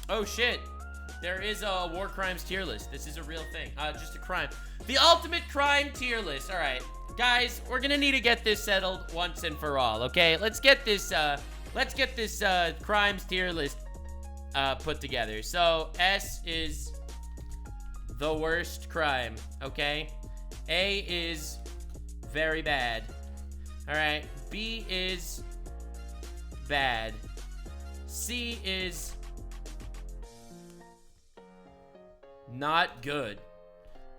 Oh shit. There is a war crimes tier list. This is a real thing. Just a crime. The ultimate crime tier list. All right, guys, we're gonna need to get this settled once and for all. Okay, let's get this crimes tier list put together. So S is the worst crime. Okay, A is very bad. All right, B is bad. C is not good.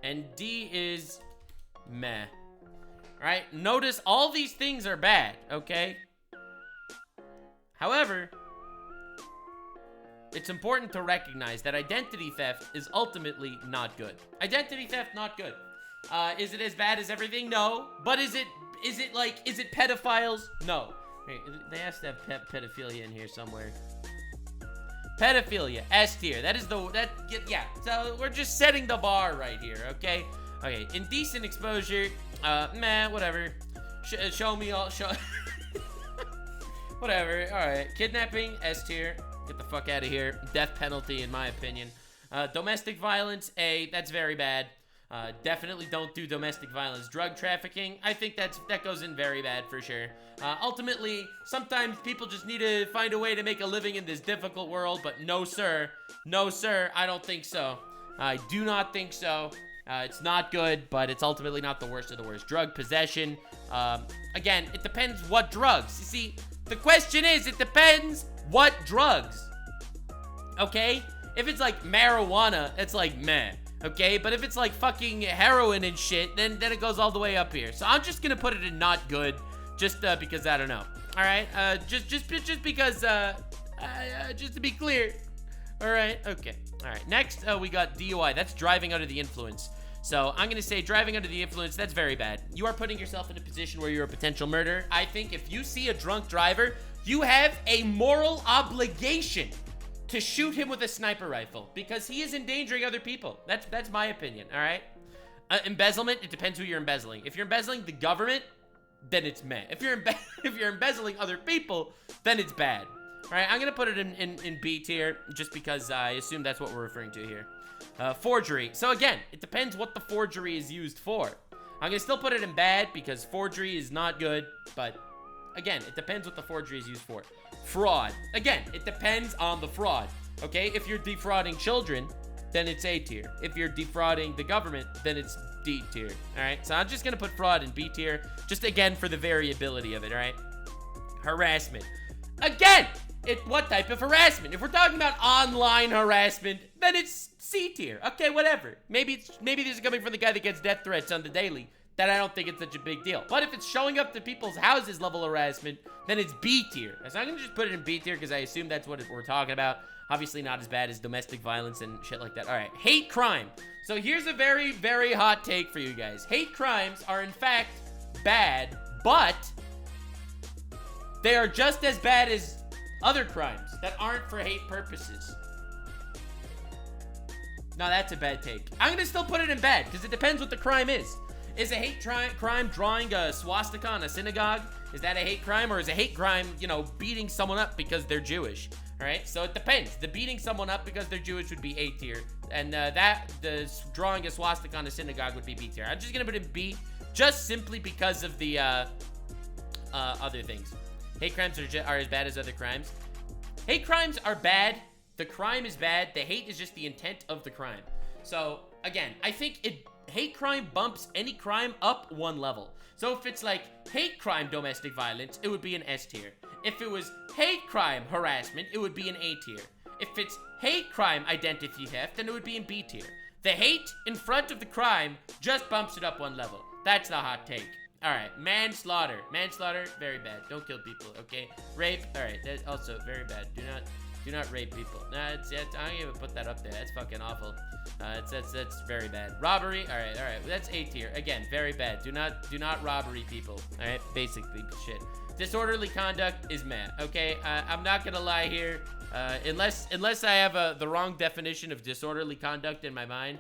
And D is meh. Alright, notice all these things are bad, okay? However, it's important to recognize that identity theft is ultimately not good. Identity theft, not good. Is it as bad as everything? No. But is it pedophiles? No. Wait, they have to have pedophilia in here somewhere. Pedophilia, S tier. That is yeah. So we're just setting the bar right here, okay? Okay, indecent exposure, meh, whatever. Show me all, whatever, all right. Kidnapping, S tier. Get the fuck out of here. Death penalty, in my opinion. Domestic violence, A. That's very bad. Definitely don't do domestic violence. Drug trafficking, I think that goes in very bad for sure. Ultimately, sometimes people just need to find a way to make a living in this difficult world, but no sir, I don't think so. I do not think so. It's not good, but it's ultimately not the worst of the worst. Drug possession, again, it depends what drugs. You see, the question is, it depends what drugs, okay? If it's like marijuana, it's like meh. Okay, but if it's like fucking heroin and shit, then it goes all the way up here. So I'm just gonna put it in not good, just because I don't know. All right, just because just to be clear. All right, okay. All right, next we got DUI. That's driving under the influence. So I'm gonna say driving under the influence. That's very bad. You are putting yourself in a position where you're a potential murderer. I think if you see a drunk driver, you have a moral obligation to shoot him with a sniper rifle because he is endangering other people. That's my opinion, all right? Embezzlement, it depends who you're embezzling. If you're embezzling the government, then it's meh. If you're embezzling other people, then it's bad. All right, I'm gonna put it in B tier just because I assume that's what we're referring to here. Forgery. So again, it depends what the forgery is used for. I'm gonna still put it in bad because forgery is not good, but again, it depends what the forgery is used for. Fraud. Again, it depends on the fraud. Okay, if you're defrauding children, then it's A tier. If you're defrauding the government, then it's D tier. All right, so I'm just gonna put fraud in B tier, just again for the variability of it. All right. Harassment. Again, what type of harassment? If we're talking about online harassment, then it's C tier. Okay, whatever. Maybe this is coming from the guy that gets death threats on the daily. That I don't think it's such a big deal. But if it's showing up to people's houses level harassment, then it's B tier. So I'm gonna just put it in B tier because I assume that's what we're talking about. Obviously not as bad as domestic violence and shit like that. All right, hate crime. So here's a very, very hot take for you guys. Hate crimes are in fact bad, but they are just as bad as other crimes that aren't for hate purposes. Now that's a bad take. I'm gonna still put it in bad because it depends what the crime is. Is a hate crime drawing a swastika on a synagogue? Is that a hate crime? Or is a hate crime, you know, beating someone up because they're Jewish? All right, so it depends. The beating someone up because they're Jewish would be A tier. And the drawing a swastika on a synagogue would be B tier. I'm just going to put it in B just simply because of the other things. Hate crimes are as bad as other crimes. Hate crimes are bad. The crime is bad. The hate is just the intent of the crime. So, again, I think hate crime bumps any crime up one level. So if it's like hate crime domestic violence, it would be an S tier. If it was hate crime harassment, it would be an A tier. If it's hate crime identity theft, then it would be in B tier. The hate in front of the crime just bumps it up one level. That's the hot take. All right, manslaughter. Manslaughter, very bad. Don't kill people, okay? Rape, all right, that's also very bad. Do not rape people. Nah, I don't even put that up there. That's fucking awful. That's very bad. Robbery. All right. That's A tier. Again, very bad. Do not robbery people. All right. Basically, shit. Disorderly conduct is meh. Okay. I'm not gonna lie here. Unless I have the wrong definition of disorderly conduct in my mind.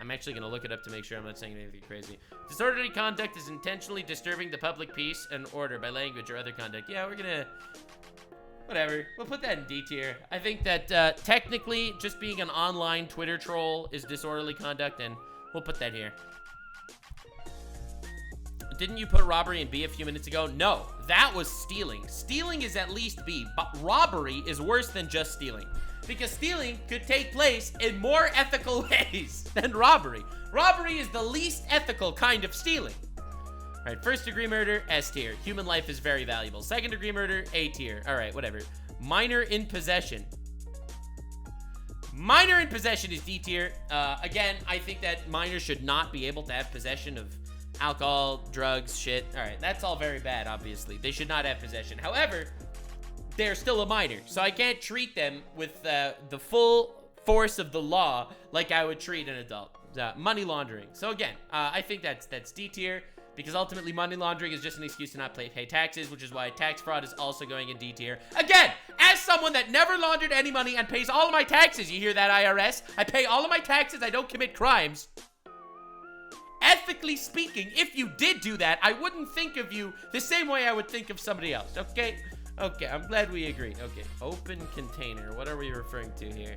I'm actually gonna look it up to make sure I'm not saying anything crazy. Disorderly conduct is intentionally disturbing the public peace and order by language or other conduct. Yeah, we're gonna Whatever. We'll put that in D tier. I think that technically just being an online Twitter troll is disorderly conduct, and we'll put that here. Didn't you put robbery in B a few minutes ago? No, that was stealing. Stealing is at least B, but robbery is worse than just stealing. Because stealing could take place in more ethical ways than robbery. Robbery is the least ethical kind of stealing. All right, first degree murder, S tier. Human life is very valuable. Second degree murder, A tier. All right, whatever. Minor in possession. Minor in possession is D tier. Again, I think that minors should not be able to have possession of alcohol, drugs, shit. All right, that's all very bad, obviously. They should not have possession. However, they're still a minor, so I can't treat them with the full force of the law like I would treat an adult. Money laundering. So again, I think that's D tier, because ultimately money laundering is just an excuse to not pay taxes, which is why tax fraud is also going in D tier. Again, as someone that never laundered any money and pays all of my taxes, you hear that, IRS? I pay all of my taxes, I don't commit crimes. Ethically speaking, if you did do that, I wouldn't think of you the same way I would think of somebody else, okay? Okay, I'm glad we agree. Okay, open container. What are we referring to here?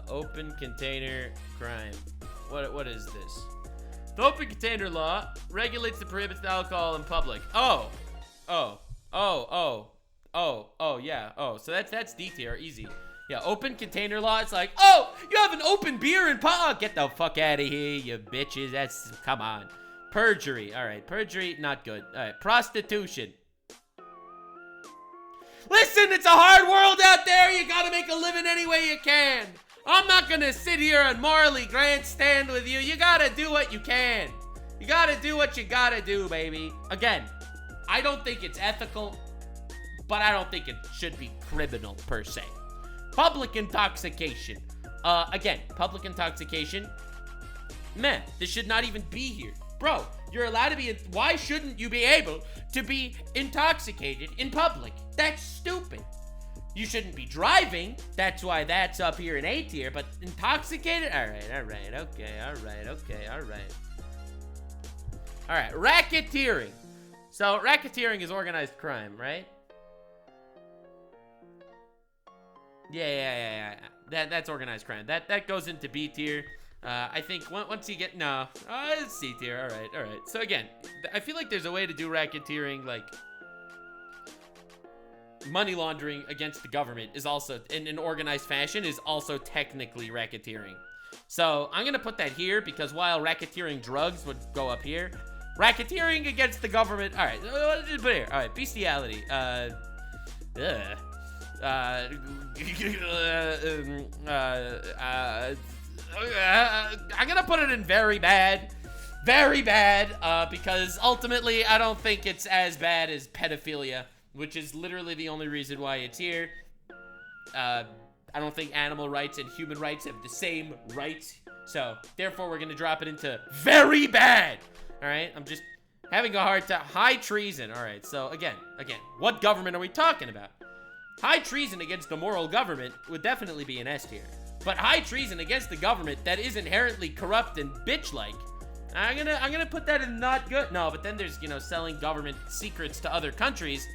Open container crime. What is this? The open container law regulates and prohibits alcohol in public. Yeah. So that's D tier, easy. Yeah, open container law, it's like, oh, you have an open beer and pub. Get the fuck out of here, you bitches. Come on. Perjury. All right, perjury, not good. All right, prostitution. Listen, it's a hard world out there. You gotta make a living any way you can. I'm not gonna sit here and morally grandstand with you. You gotta do what you can. You gotta do what you gotta do, baby. Again, I don't think it's ethical, but I don't think it should be criminal per se. Public intoxication. Again, public intoxication. Man, this should not even be here. Bro, you're allowed to be, why shouldn't you be able to be intoxicated in public? That's stupid. You shouldn't be driving. That's why that's up here in A tier, but intoxicated? All right, okay. All right, racketeering. So racketeering is organized crime, right? Yeah. That's organized crime. That goes into B tier. I think once you get, it's C tier. All right. So again, I feel like there's a way to do racketeering, like money laundering against the government is also, in an organized fashion, is also technically racketeering. So I'm gonna put that here, because while racketeering drugs would go up here, racketeering against the government, all right, what did I put here? All right, bestiality, I'm gonna put it in very bad, because ultimately I don't think it's as bad as pedophilia, which is literally the only reason why it's here. I don't think animal rights and human rights have the same rights, so therefore we're gonna drop it into very bad. All right, I'm just having a hard time. High treason. All right, so again, what government are we talking about? High treason against the moral government would definitely be an S tier. But high treason against the government that is inherently corrupt and bitch-like, I'm gonna put that in not good. No, but then there's, selling government secrets to other countries.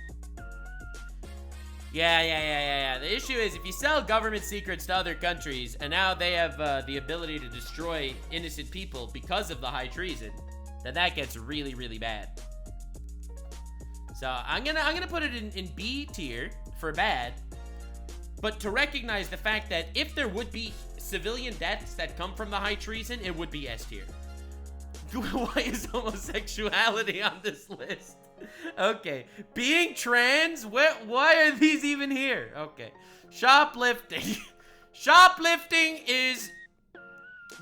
Yeah. The issue is, if you sell government secrets to other countries, and now they have the ability to destroy innocent people because of the high treason, then that gets really, really bad. So I'm gonna put it in B tier for bad, but to recognize the fact that if there would be civilian deaths that come from the high treason, it would be S tier. Why is homosexuality on this list? Okay, being trans, why are these even here? Okay, shoplifting. Shoplifting is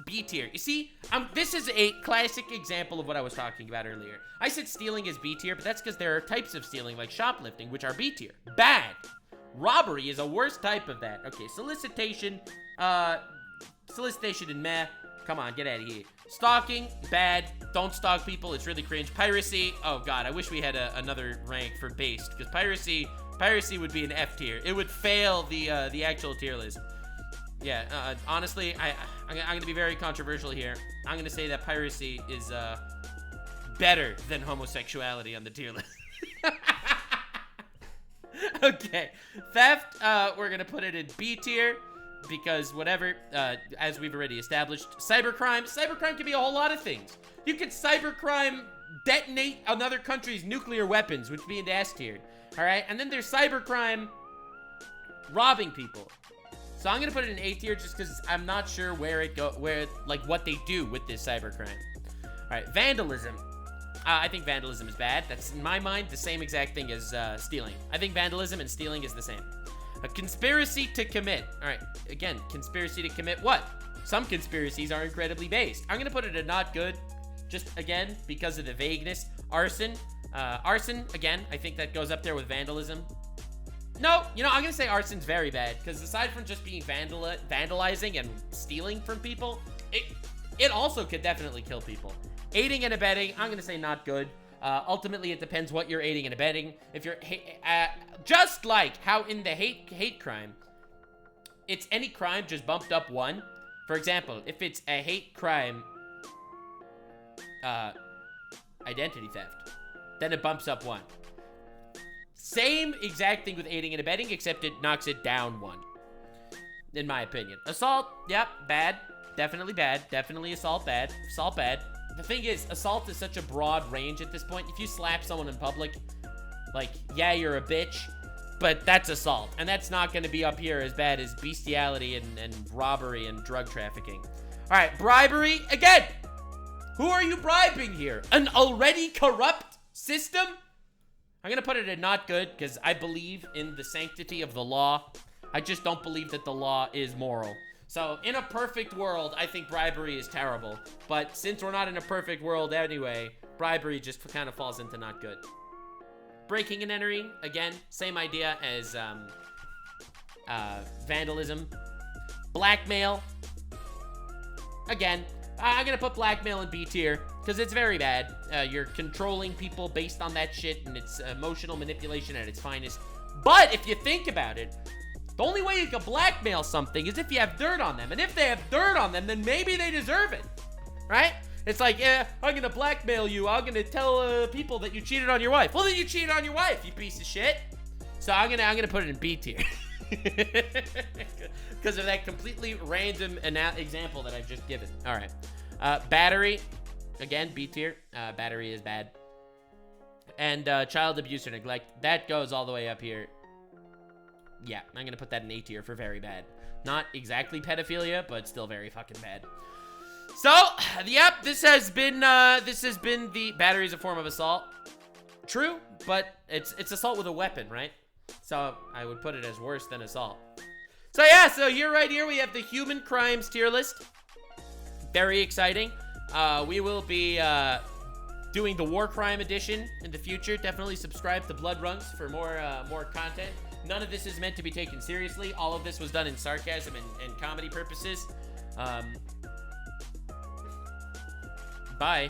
B tier. You see, this is a classic example of what I was talking about earlier. I said stealing is B tier, but that's because there are types of stealing, like shoplifting, which are B tier. Bad. Robbery is a worse type of that. Okay, solicitation and meh. Come on, get out of here. Stalking, bad. Don't stalk people. It's really cringe. Piracy. Oh god, I wish we had another rank for based, because piracy would be an F tier. It would fail the actual tier list. Yeah, honestly, I'm gonna be very controversial here. I'm gonna say that piracy is better than homosexuality on the tier list. Okay, theft, we're gonna put it in B tier because whatever, as we've already established. Cybercrime can be a whole lot of things. You could cybercrime detonate another country's nuclear weapons, which would be in S tier. All right, and then there's cybercrime robbing people. So I'm gonna put it in A tier just because I'm not sure like what they do with this cybercrime. All right, vandalism. I think vandalism is bad. That's, in my mind, the same exact thing as stealing. I think vandalism and stealing is the same. A conspiracy to commit. All right, again, conspiracy to commit what? Some conspiracies are incredibly based. I'm gonna put it in not good, just again, because of the vagueness. Arson. Arson, again, I think that goes up there with vandalism. No, you know, I'm gonna say arson's very bad, because aside from just being vandalizing and stealing from people, it also could definitely kill people. Aiding and abetting, I'm gonna say not good. Ultimately, it depends what you're aiding and abetting. If you're, just like how in the hate crime, it's any crime just bumped up one. For example, if it's a hate crime, identity theft, then it bumps up one. Same exact thing with aiding and abetting, except it knocks it down one, in my opinion. Assault, yep, bad. Definitely bad. Definitely assault bad. Assault bad. The thing is, assault is such a broad range at this point. If you slap someone in public, like, yeah, you're a bitch, but that's assault. And that's not going to be up here as bad as bestiality and robbery and drug trafficking. All right, bribery. Again, who are you bribing here? An already corrupt system? I'm going to put it in not good because I believe in the sanctity of the law. I just don't believe that the law is moral. So, in a perfect world, I think bribery is terrible. But since we're not in a perfect world anyway, bribery just kind of falls into not good. Breaking and entering, again, same idea as vandalism. Blackmail. Again, I'm going to put blackmail in B tier because it's very bad. You're controlling people based on that shit, and it's emotional manipulation at its finest. But if you think about it, the only way you can blackmail something is if you have dirt on them. And if they have dirt on them, then maybe they deserve it, right? It's like, yeah, I'm gonna blackmail you. I'm gonna tell people that you cheated on your wife. Well, then you cheated on your wife, you piece of shit. So I'm gonna put it in B tier. Because of that completely random example that I've just given. All right. Battery. Again, B tier. Battery is bad. And child abuse or neglect. That goes all the way up here. Yeah, I'm gonna put that in A tier for very bad. Not exactly pedophilia, but still very fucking bad. So, yep, this has been the battery is a form of assault. True, but it's assault with a weapon, right? So I would put it as worse than assault. So yeah, so here right here we have the human crimes tier list. Very exciting. We will be doing the war crime edition in the future. Definitely subscribe to Blood Runks for more content. None of this is meant to be taken seriously. All of this was done in sarcasm and comedy purposes. Bye.